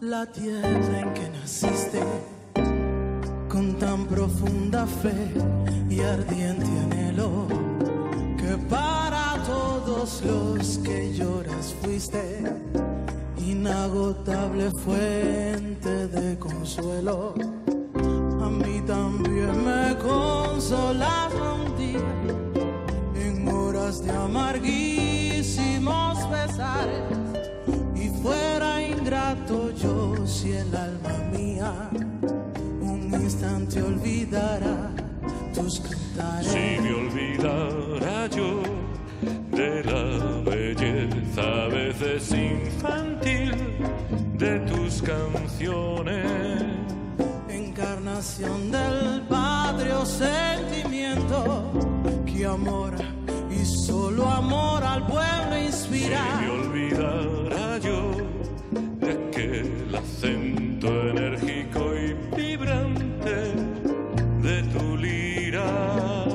la tierra en que naciste, con tan profunda fe y ardiente anhelo, que para todos los que lloras fuiste inagotable fuente de consuelo. A mí también me consolaba un día en horas de amarguísimos pesares, y fuera ingrato yo si el alma mía un instante olvidara tus cantares. Si me olvidara yo de la belleza a veces infantil de tus canciones, encarnación del Padre o sentimiento que amor y solo amor al pueblo inspira. Si me olvidara yo de aquel acento enérgico y vibrante de tu lira,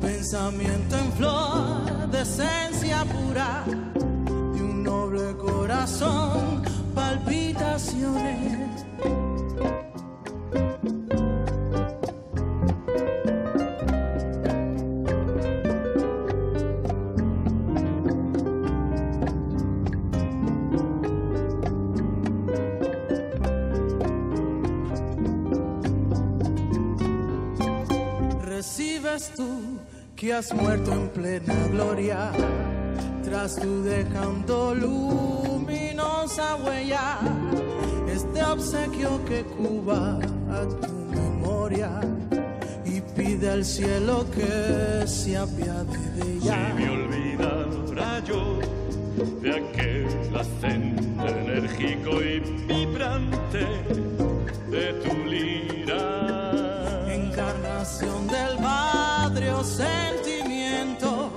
pensamiento en flor de esencia pura de un noble corazón, palpitaciones. Recibes tú que has muerto en plena gloria, tras tu dejando luminosa huella, este obsequio que cuba a tu memoria y pide al cielo que se apiade de ella. Si me olvidara yo de aquel acento enérgico y vibrante de tu lira, encarnación del Padre o sentimiento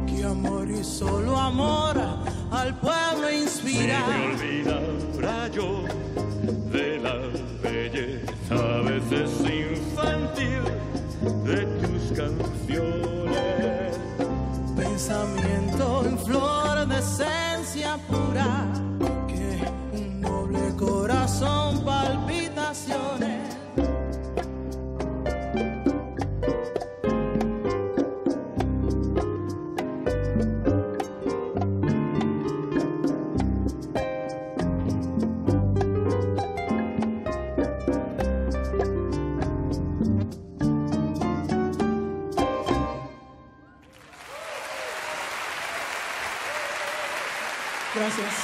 que amor y solo amor al pueblo inspira. Si me olvidara yo de la belleza a veces infantil de tus canciones, pensamiento en flor de esencia pura que un noble corazón, palpitaciones. Gracias.